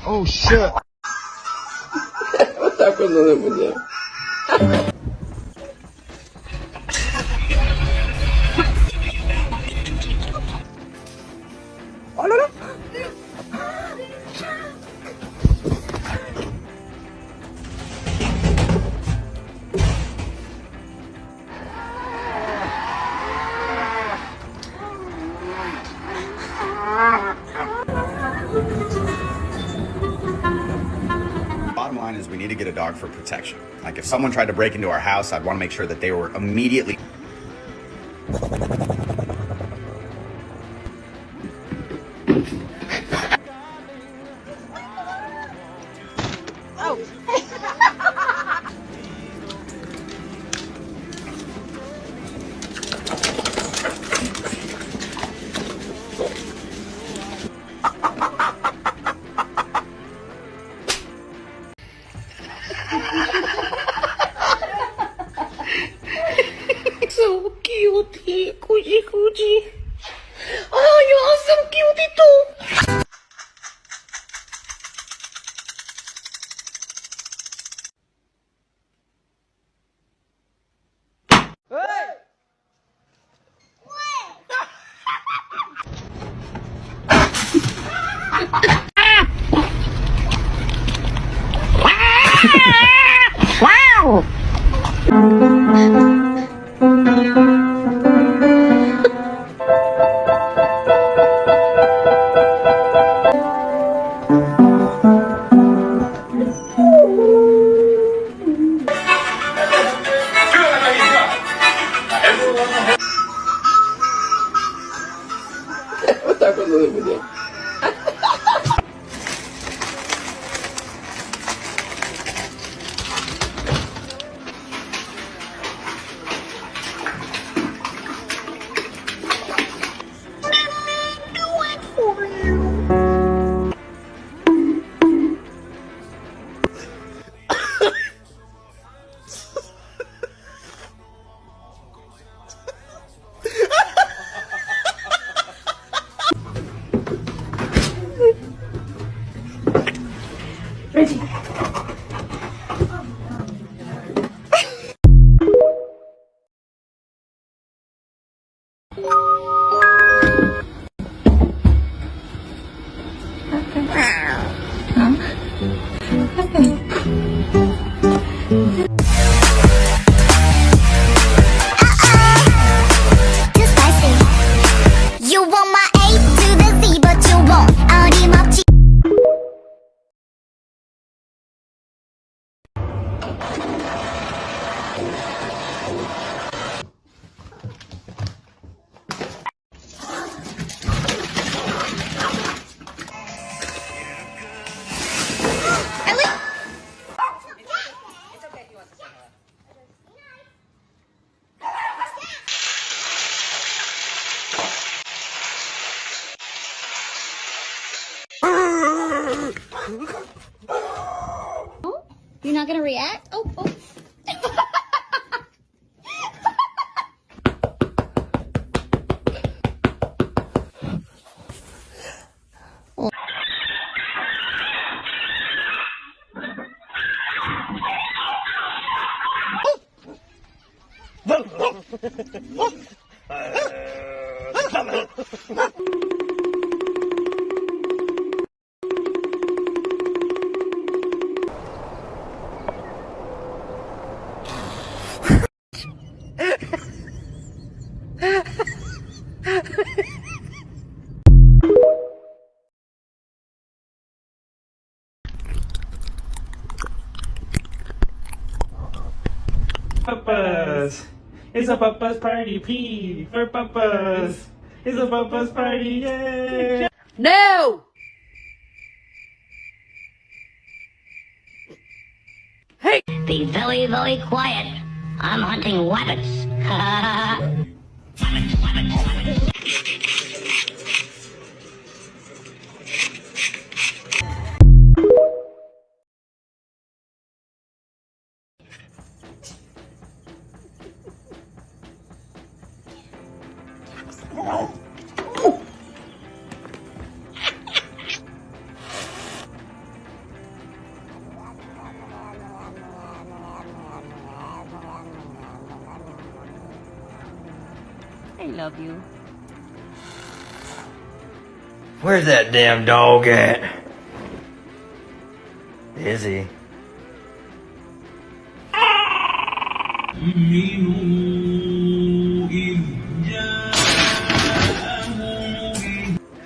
Oh shit. Вот так он надо будет. Bottom line is we need to get a dog for protection. Like if someone tried to break into our house, I'd want to make sure that they were immediately... So cutie, cutie, cutie. Oh, you are so cutie too. Wow! Вот так он надо будет. Reggie. You want my A to the Z, but you won't. 어림없지. You're not gonna react? Oh, oh. Papas. It's a papa's party. P for papas. It's a papa's party. Yay! No! Be very, very quiet. I'm hunting rabbits. I love you. Where's that damn dog at? Is he?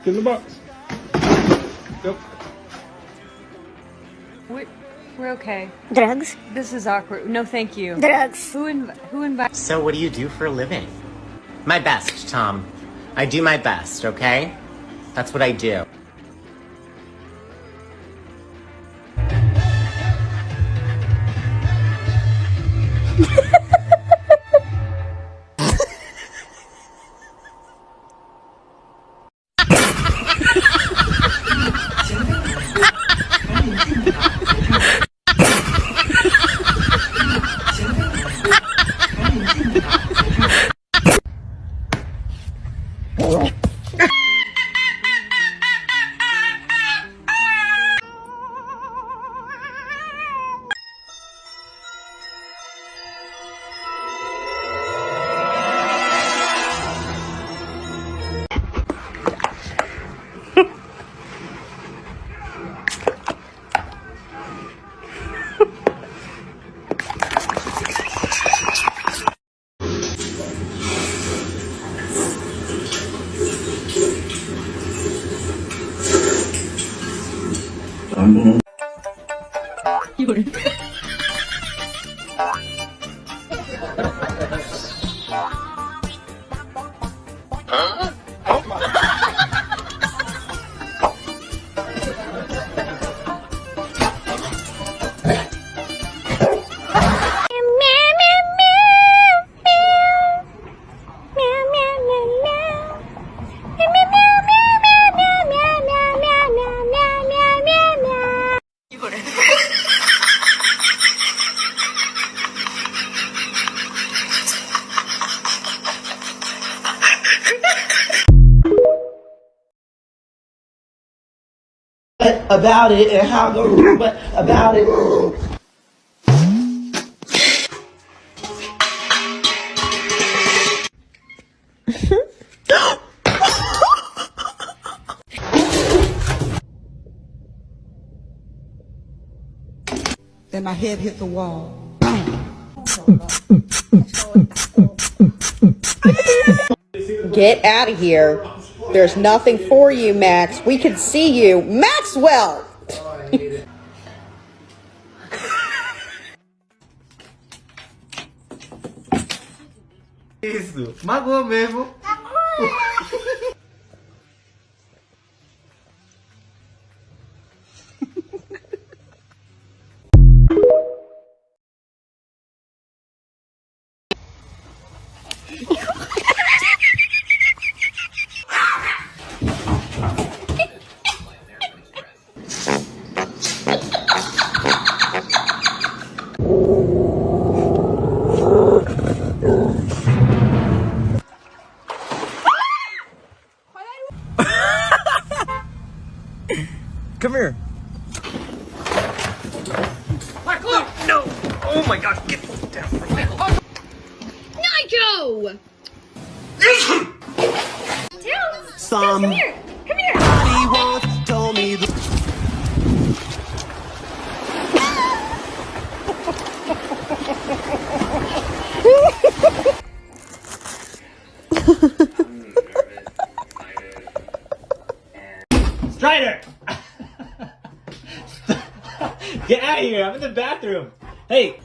Get in the box. Go. We're okay. Drugs? This is awkward. No, thank you. Drugs. Who invited? So what do you do for a living? My best, Tom. I do my best, okay? That's what I do. About it and how the but about it. Then my head hit the wall. Get out of here. There's nothing for you, Max. We can see you. Maxwell! Isso, magoou mesmo. Come here. Michael! No! Oh my gosh, get down. Nigel! Tails! Some Come here! Come here! once told me the Strider! Get out of here! I'm in the bathroom. Hey.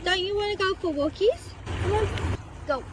Don't you want to go for walkies? Come on, go.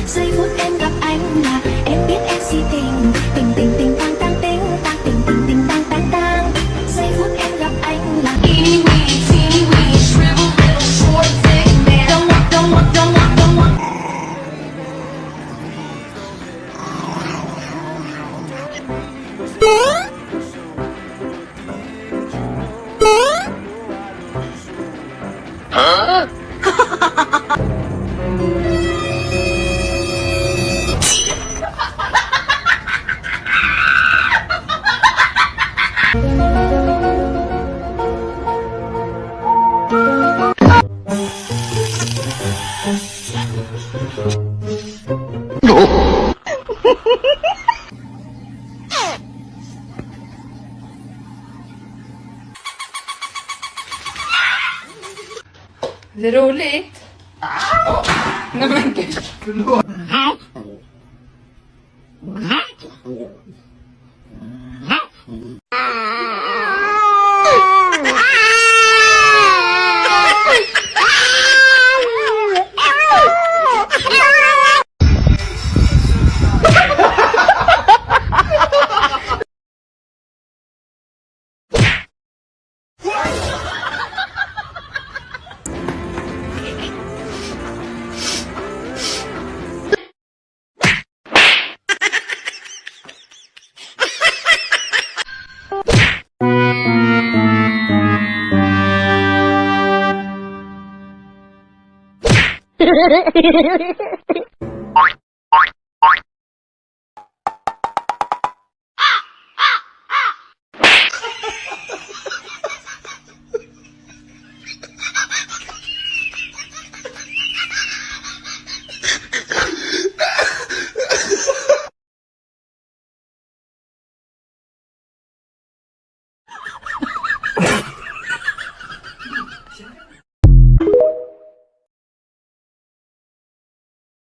Giây phút em gặp anh là em biết em si tình tình tình tình tang tang tình tang tình tình tình tang tang tang. Giây phút em gặp anh là teeny weeny teeny weeny shriveled little short thing man. Don't want don't want don't want don't want. Är det roligt? Nej men gud.